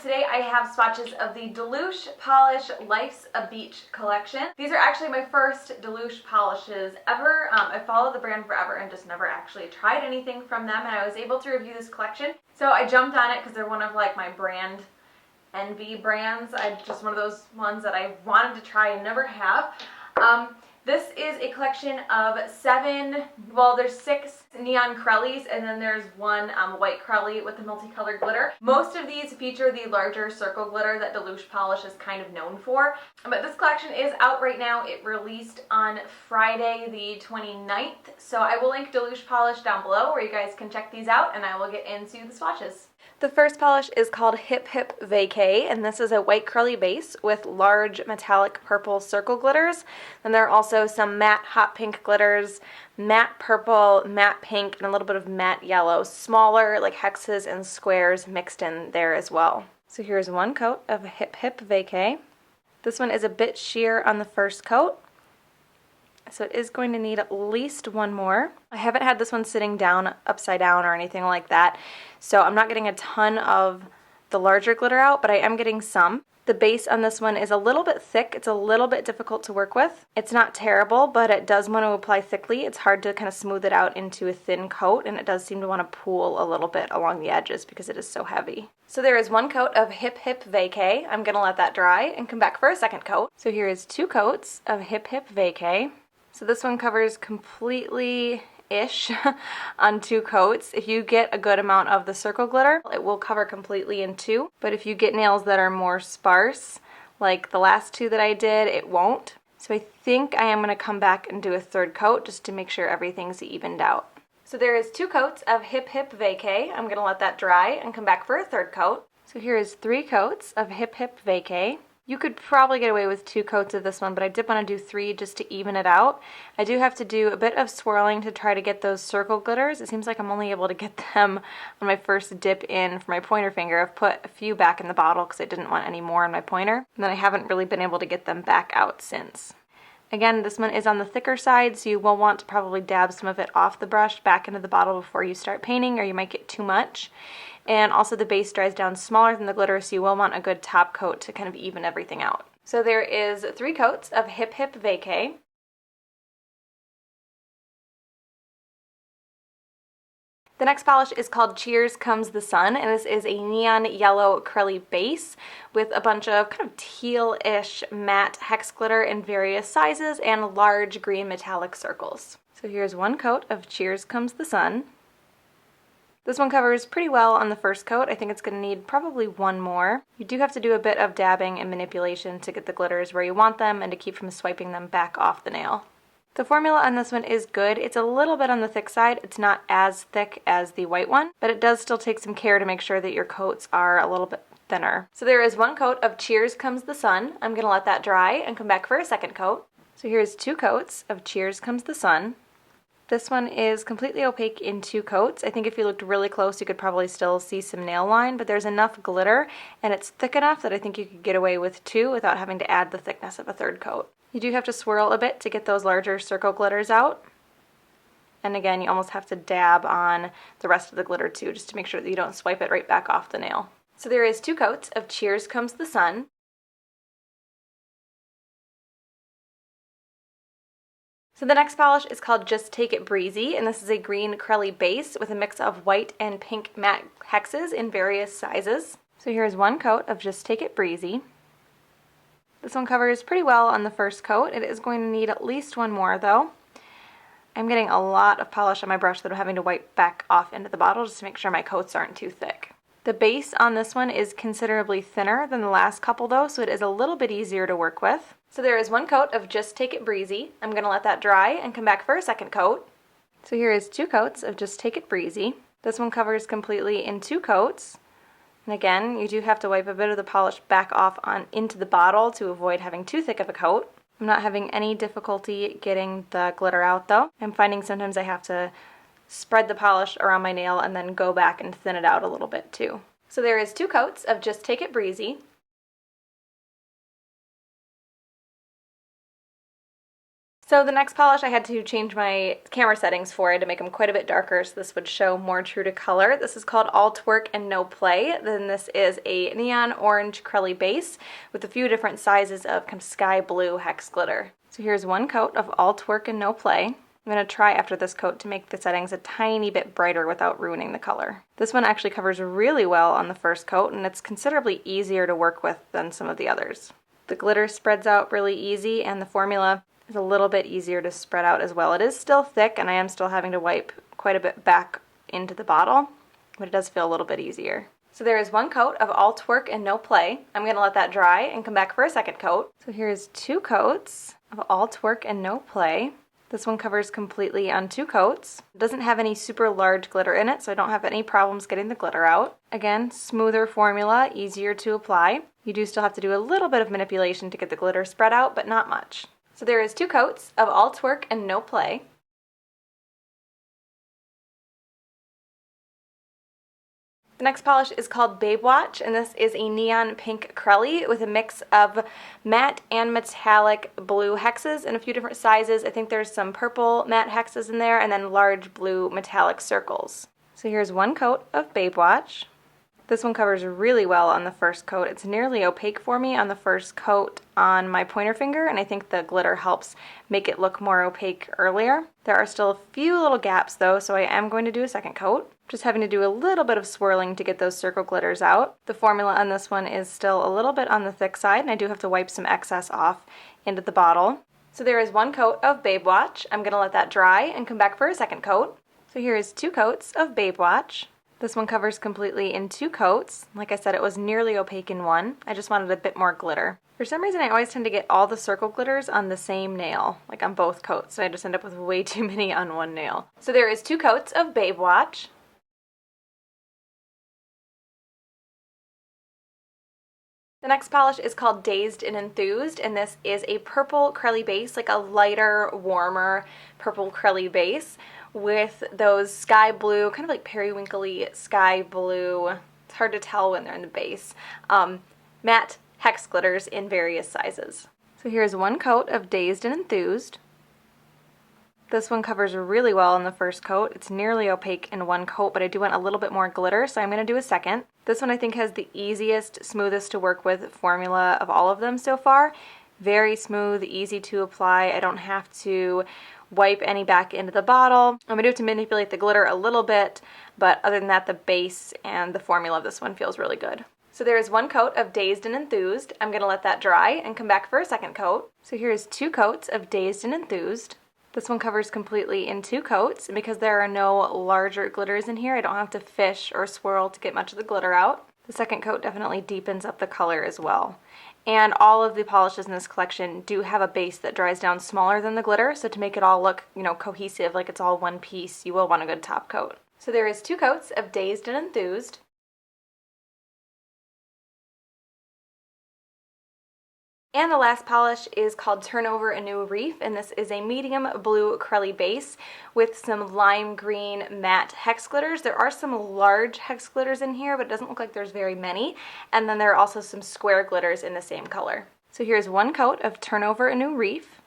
today I have swatches of the Deluxe Polish Life's a Beach collection. These are actually my first Deluxe polishes ever. I followed the brand forever and just never actually tried anything from them, and I was able to review this collection. So I jumped on it because they're one of like my brand envy brands. I just one of those ones that I wanted to try and never have. This is a collection of there's 6 neon Crellies, and then there's one white Crelly with the multicolored glitter. Most of these feature the larger circle glitter that Deluxe Polish is kind of known for. But this collection is out right now. It released on Friday the 29th. So I will link Deluxe Polish down below where you guys can check these out, and I will get into the swatches. The first polish is called Hip Hip Vacay, and this is a white Crelly base with large metallic purple circle glitters. Then there are also some matte hot pink glitters, matte purple, matte pink, and a little bit of matte yellow. Smaller like hexes and squares mixed in there as well. So here's one coat of Hip Hip Vacay. This one is a bit sheer on the first coat, so it is going to need at least one more. I haven't had this one sitting down upside down or anything like that, so I'm not getting a ton of the larger glitter out, but I am getting some. The base on this one is a little bit thick. It's a little bit difficult to work with. It's not terrible, but it does want to apply thickly. It's hard to kind of smooth it out into a thin coat, and it does seem to want to pool a little bit along the edges because it is so heavy. So there is one coat of Hip Hip Vacay. I'm going to let that dry and come back for a second coat. So here is 2 coats of Hip Hip Vacay. So this one covers completely-ish on 2 coats. If you get a good amount of the circle glitter, it will cover completely in 2. But if you get nails that are more sparse, like the last 2 that I did, it won't. So I think I am going to come back and do a 3rd coat just to make sure everything's evened out. So there is 2 coats of Hip Hip Vacay. I'm going to let that dry and come back for a 3rd coat. So here is 3 coats of Hip Hip Vacay. You could probably get away with 2 coats of this one, but I did want to do 3 just to even it out. I do have to do a bit of swirling to try to get those circle glitters. It seems like I'm only able to get them on my first dip in for my pointer finger. I've put a few back in the bottle because I didn't want any more on my pointer, and then I haven't really been able to get them back out since. Again, this one is on the thicker side, so you will want to probably dab some of it off the brush back into the bottle before you start painting, or you might get too much. And also the base dries down smaller than the glitter, so you will want a good top coat to kind of even everything out. So there is 3 coats of Hip Hip Vacay. The next polish is called Cheers Comes the Sun, and this is a neon yellow Crelly base with a bunch of kind of teal-ish matte hex glitter in various sizes and large green metallic circles. So here's 1 coat of Cheers Comes the Sun. This one covers pretty well on the first coat. I think it's going to need probably 1 more. You do have to do a bit of dabbing and manipulation to get the glitters where you want them and to keep from swiping them back off the nail. The formula on this one is good. It's a little bit on the thick side. It's not as thick as the white one, but it does still take some care to make sure that your coats are a little bit thinner. So there is 1 coat of Cheers Comes the Sun. I'm going to let that dry and come back for a 2nd coat. So here's 2 coats of Cheers Comes the Sun. This one is completely opaque in 2 coats. I think if you looked really close, you could probably still see some nail line, but there's enough glitter and it's thick enough that I think you could get away with 2 without having to add the thickness of a 3rd coat. You do have to swirl a bit to get those larger circle glitters out. And again, you almost have to dab on the rest of the glitter too, just to make sure that you don't swipe it right back off the nail. So there is 2 coats of Cheers Comes the Sun. So the next polish is called Just Take It Breezy, and this is a green Crelly base with a mix of white and pink matte hexes in various sizes. So here's 1 coat of Just Take It Breezy. This one covers pretty well on the first coat. It is going to need at least 1 more though. I'm getting a lot of polish on my brush that I'm having to wipe back off into the bottle just to make sure my coats aren't too thick. The base on this one is considerably thinner than the last couple though, so it is a little bit easier to work with. So there is 1 coat of Just Take It Breezy. I'm going to let that dry and come back for a 2nd coat. So here is 2 coats of Just Take It Breezy. This one covers completely in 2 coats. And again, you do have to wipe a bit of the polish back off into the bottle to avoid having too thick of a coat. I'm not having any difficulty getting the glitter out though. I'm finding sometimes I have to spread the polish around my nail and then go back and thin it out a little bit too. So there is 2 coats of Just Take It Breezy. So the next polish I had to change my camera settings for. I had to make them quite a bit darker so this would show more true to color. This is called All Twerk and No Play. Then this is a neon orange Crelly base with a few different sizes of kind of sky blue hex glitter. So here's one coat of All Twerk and No Play. I'm going to try after this coat to make the settings a tiny bit brighter without ruining the color. This one actually covers really well on the first coat, and it's considerably easier to work with than some of the others. The glitter spreads out really easy, and the formula is a little bit easier to spread out as well. It is still thick, and I am still having to wipe quite a bit back into the bottle, but it does feel a little bit easier. So there is one coat of All Twerk and No Play. I'm going to let that dry and come back for a second coat. So here's two coats of All Twerk and No Play. This one covers completely on two coats. It doesn't have any super large glitter in it, so I don't have any problems getting the glitter out. Again, smoother formula, easier to apply. You do still have to do a little bit of manipulation to get the glitter spread out, but not much. So there is two coats of All Twerk and No Play. The next polish is called Babe Watch, and this is a neon pink Crelly with a mix of matte and metallic blue hexes in a few different sizes. I think there's some purple matte hexes in there and then large blue metallic circles. So here's one coat of Babe Watch. This one covers really well on the first coat. It's nearly opaque for me on the first coat on my pointer finger, and I think the glitter helps make it look more opaque earlier. There are still a few little gaps though, so I am going to do a second coat. Just having to do a little bit of swirling to get those circle glitters out. The formula on this one is still a little bit on the thick side, and I do have to wipe some excess off into the bottle. So there is one coat of Babe Watch. I'm going to let that dry and come back for a second coat. So here is two coats of Babe Watch. This one covers completely in two coats. Like I said, it was nearly opaque in one. I just wanted a bit more glitter. For some reason, I always tend to get all the circle glitters on the same nail, like on both coats, so I just end up with way too many on one nail. So there is two coats of Babe Watch. The next polish is called Dazed and Enthused, and this is a purple Crelly base, like a lighter, warmer purple Crelly base with those sky blue, kind of like periwinkly sky blue, it's hard to tell when they're in the base, matte hex glitters in various sizes. So here's one coat of Dazed and Enthused. This one covers really well in the first coat. It's nearly opaque in one coat, but I do want a little bit more glitter, so I'm going to do a second. This one I think has the easiest, smoothest to work with formula of all of them so far. Very smooth, easy to apply. I don't have to wipe any back into the bottle. I'm going to have to manipulate the glitter a little bit, but other than that, the base and the formula of this one feels really good. So there is one coat of Dazed and Enthused. I'm going to let that dry and come back for a second coat. So here's two coats of Dazed and Enthused. This one covers completely in two coats, and because there are no larger glitters in here, I don't have to fish or swirl to get much of the glitter out. The second coat definitely deepens up the color as well. And all of the polishes in this collection do have a base that dries down smaller than the glitter, so to make it all look, cohesive, like it's all one piece, you will want a good top coat. So there is two coats of Dazed and Enthused. And the last polish is called Turn Over a New Reef, and this is a medium blue Crelly base with some lime green matte hex glitters. There are some large hex glitters in here, but it doesn't look like there's very many. And then there are also some square glitters in the same color. So here's one coat of Turn Over a New Reef.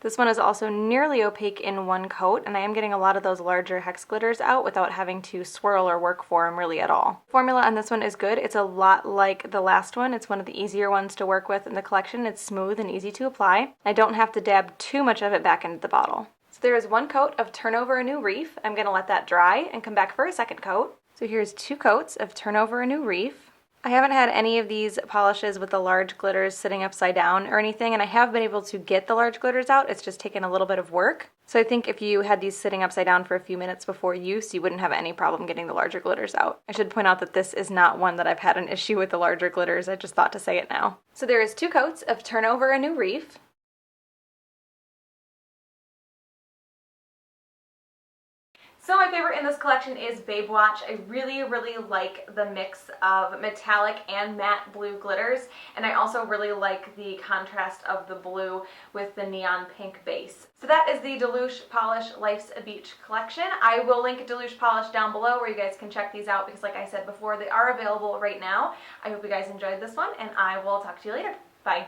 This one is also nearly opaque in one coat, and I am getting a lot of those larger hex glitters out without having to swirl or work for them really at all. Formula on this one is good. It's a lot like the last one. It's one of the easier ones to work with in the collection. It's smooth and easy to apply. I don't have to dab too much of it back into the bottle. So there is one coat of Turn Over a New Reef. I'm going to let that dry and come back for a second coat. So here's two coats of Turn Over a New Reef. I haven't had any of these polishes with the large glitters sitting upside down or anything, and I have been able to get the large glitters out. It's just taken a little bit of work. So I think if you had these sitting upside down for a few minutes before use, you wouldn't have any problem getting the larger glitters out. I should point out that this is not one that I've had an issue with the larger glitters. I just thought to say it now. So there is two coats of Turn Over a New Reef. So my favorite in this collection is Babe Watch. I really, really like the mix of metallic and matte blue glitters, and I also really like the contrast of the blue with the neon pink base. So that is the Deluxe Polish Life's a Beach collection. I will link Deluxe Polish down below where you guys can check these out because like I said before, they are available right now. I hope you guys enjoyed this one, and I will talk to you later. Bye.